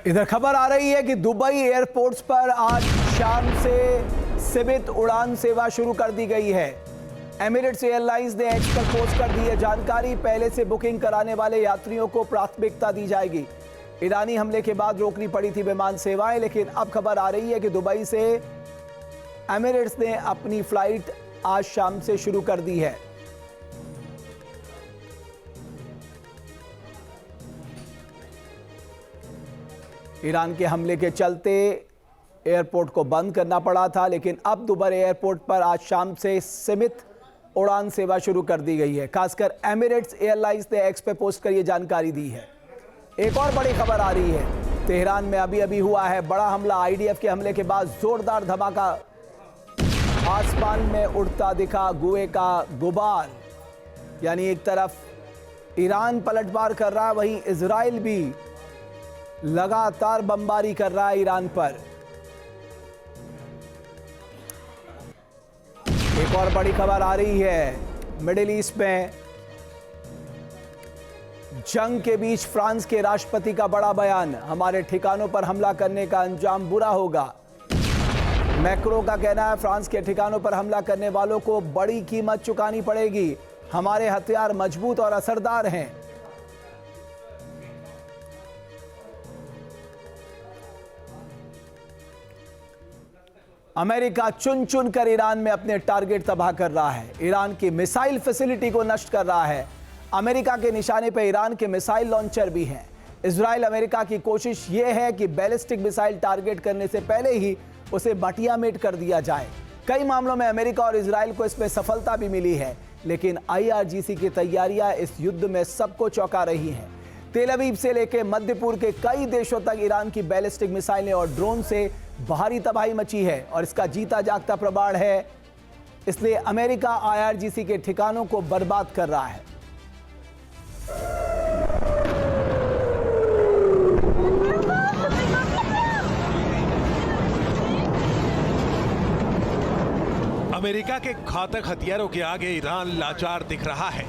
इधर खबर आ रही है कि दुबई एयरपोर्ट्स पर आज शाम से सीमित उड़ान सेवा शुरू कर दी गई है। एमिरेट्स एयरलाइंस ने एक्स पर पोस्ट कर दी है जानकारी। पहले से बुकिंग कराने वाले यात्रियों को प्राथमिकता दी जाएगी। ईरानी हमले के बाद रोकनी पड़ी थी विमान सेवाएं, लेकिन अब खबर आ रही है कि दुबई से एमिरेट्स ने अपनी फ्लाइट आज शाम से शुरू कर दी है। ईरान के हमले के चलते एयरपोर्ट को बंद करना पड़ा था, लेकिन अब दुबई एयरपोर्ट पर आज शाम से सीमित उड़ान सेवा शुरू कर दी गई है। खासकर एमिरेट्स एयरलाइंस ने एक्स पे पोस्ट कर ये जानकारी दी है। एक और बड़ी खबर आ रही है, तेहरान में अभी हुआ है बड़ा हमला। आईडीएफ के हमले के बाद जोरदार धमाका, आसमान में उड़ता दिखा गुए का गुबार। यानी एक तरफ ईरान पलटवार कर रहा है, वहीं इजराइल भी लगातार बमबारी कर रहा है ईरान पर। एक और बड़ी खबर आ रही है, मिडिल ईस्ट में जंग के बीच फ्रांस के राष्ट्रपति का बड़ा बयान। हमारे ठिकानों पर हमला करने का अंजाम बुरा होगा। मैक्रो का कहना है फ्रांस के ठिकानों पर हमला करने वालों को बड़ी कीमत चुकानी पड़ेगी। हमारे हथियार मजबूत और असरदार हैं। अमेरिका चुन चुन कर ईरान में अपने टारगेट तबाह कर रहा है। ईरान की मिसाइल फैसिलिटी को नष्ट कर रहा है। अमेरिका के निशाने पर ईरान के मिसाइल लॉन्चर भी हैं। इजराइल अमेरिका की कोशिश यह है कि बैलिस्टिक मिसाइल टारगेट करने से पहले ही उसे मटियामेट कर दिया जाए। कई मामलों में अमेरिका और इजराइल को इसमें सफलता भी मिली है, लेकिन IRGC की तैयारियां इस युद्ध में सबको चौंका रही हैं। तेल अवीव से लेकर मध्य पूर्व के कई देशों तक ईरान की बैलिस्टिक मिसाइलें और ड्रोन से भारी तबाही मची है, और इसका जीता जागता प्रमाण है। इसलिए अमेरिका IRGC के ठिकानों को बर्बाद कर रहा है। अमेरिका के घातक हथियारों के आगे ईरान लाचार दिख रहा है।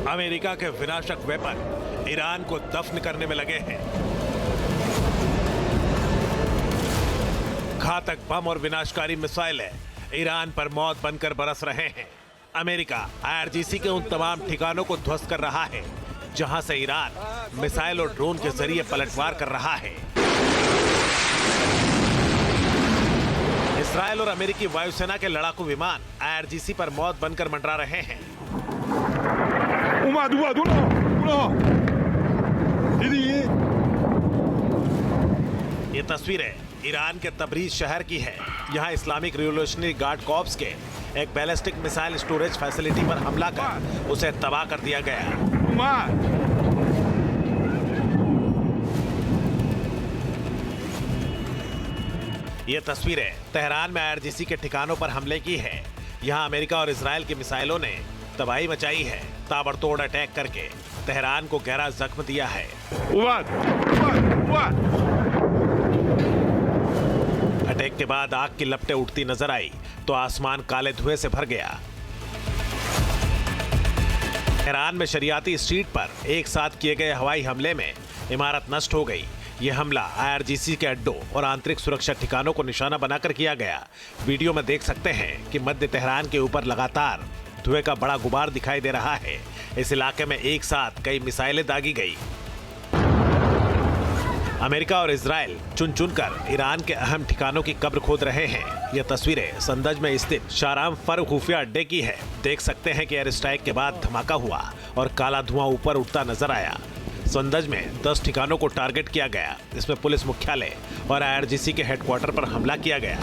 अमेरिका के विनाशक वेपन ईरान को दफन करने में लगे हैं। घातक बम और विनाशकारी मिसाइलें ईरान पर मौत बनकर बरस रहे हैं। अमेरिका IRGC के उन तमाम ठिकानों को ध्वस्त कर रहा है जहां से ईरान मिसाइल और ड्रोन के जरिए पलटवार कर रहा है। इजराइल और अमेरिकी वायुसेना के लड़ाकू विमान IRGC पर मौत बनकर मंडरा रहे हैं। ये तस्वीरें ईरान के तबरीज शहर की है। यहाँ इस्लामिक रिवॉल्यूशनरी गार्ड कॉर्प्स के एक बैलिस्टिक मिसाइल स्टोरेज फैसिलिटी पर हमला कर उसे तबाह कर दिया गया। ये तस्वीरें तेहरान में IRGC के ठिकानों पर हमले की है। यहाँ अमेरिका और इजराइल की मिसाइलों ने तबाही मचाई है। ताबड़तोड़ अटैक करके तेहरान को गहरा जख्म दिया है। अटैक के बाद आग की लपटें उठती नजर आई तो आसमान काले धुएं से भर गया। तेहरान में शरियाती स्ट्रीट पर एक साथ किए गए हवाई हमले में इमारत नष्ट हो गई। यह हमला IRGC के अड्डों और आंतरिक सुरक्षा ठिकानों को निशाना बनाकर किया गया। वीडियो में देख सकते हैं कि मध्य तेहरान के ऊपर लगातार धुएं का बड़ा गुबार दिखाई दे रहा है। इस इलाके में एक साथ कई मिसाइलें दागी गई। अमेरिका और इजराइल चुन चुन कर ईरान के अहम ठिकानों की कब्र खोद रहे हैं। यह तस्वीरें संदज में स्थित शाराम फर खुफिया अड्डे की है। देख सकते हैं कि एयर स्ट्राइक के बाद धमाका हुआ और काला धुआं ऊपर उठता नजर आया। संदज में 10 ठिकानों को टारगेट किया गया। इसमें पुलिस मुख्यालय और IRGC के हेडक्वार्टर पर हमला किया गया।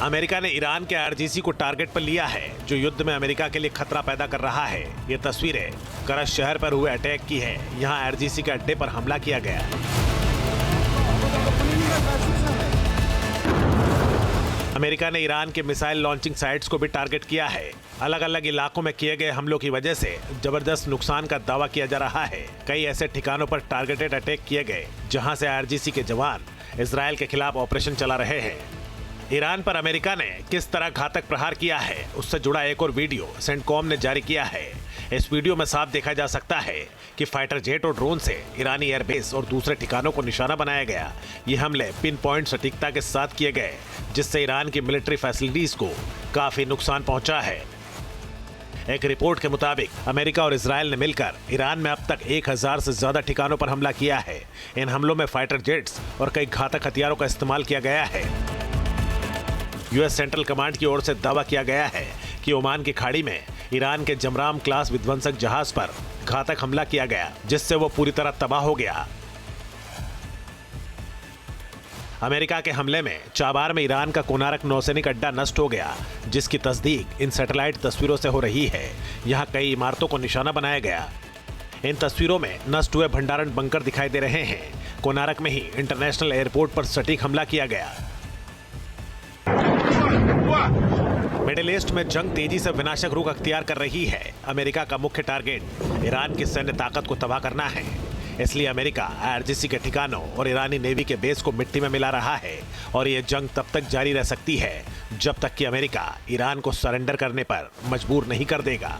अमेरिका ने ईरान के IRGC को टारगेट पर लिया है, जो युद्ध में अमेरिका के लिए खतरा पैदा कर रहा है। ये तस्वीरें करज शहर पर हुए अटैक की है। यहाँ IRGC के अड्डे पर हमला किया गया। अमेरिका ने ईरान के मिसाइल लॉन्चिंग साइट्स को भी टारगेट किया है। अलग अलग इलाकों में किए गए हमलों की वजह से जबरदस्त नुकसान का दावा किया जा रहा है। कई ऐसे ठिकानों पर टारगेटेड अटैक किए गए जहां से IRGC के जवान इजराइल के खिलाफ ऑपरेशन चला रहे हैं। ईरान पर अमेरिका ने किस तरह घातक प्रहार किया है, उससे जुड़ा एक और वीडियो सेंटकॉम ने जारी किया है। इस वीडियो में साफ देखा जा सकता है कि फाइटर जेट और ड्रोन से ईरानी एयरबेस और दूसरे ठिकानों को निशाना बनाया गया। ये हमले पिन पॉइंट सटीकता के साथ किए गए, जिससे ईरान की मिलिट्री फैसिलिटीज को काफी नुकसान पहुंचा है। एक रिपोर्ट के मुताबिक अमेरिका और इजराइल ने मिलकर ईरान में अब तक 1000 से ज्यादा ठिकानों पर हमला किया है। इन हमलों में फाइटर जेट्स और कई घातक हथियारों का इस्तेमाल किया गया है। यूएस सेंट्रल कमांड की ओर से दावा किया गया है कि ओमान की खाड़ी में ईरान के जमराम क्लास विध्वंसक जहाज पर घातक हमला किया गया, जिससे वो पूरी तरह तबाह हो गया। अमेरिका के हमले में चाबार में ईरान का कोनारक नौसैनिक अड्डा नष्ट हो गया, जिसकी तस्दीक इन सैटेलाइट तस्वीरों से हो रही है। यहाँ कई इमारतों को निशाना बनाया गया। इन तस्वीरों में नष्ट हुए भंडारण बंकर दिखाई दे रहे हैं। कोनारक में ही इंटरनेशनल एयरपोर्ट पर सटीक हमला किया गया। मिडिल ईस्ट में जंग तेजी से विनाशक रुख अख्तियार कर रही है। अमेरिका का मुख्य टारगेट ईरान की सैन्य ताकत को तबाह करना है। इसलिए अमेरिका आईआरजीसी के ठिकानों और ईरानी नेवी के बेस को मिट्टी में मिला रहा है और ये जंग तब तक जारी रह सकती है जब तक कि अमेरिका ईरान को सरेंडर करने पर मजबूर नहीं कर देगा।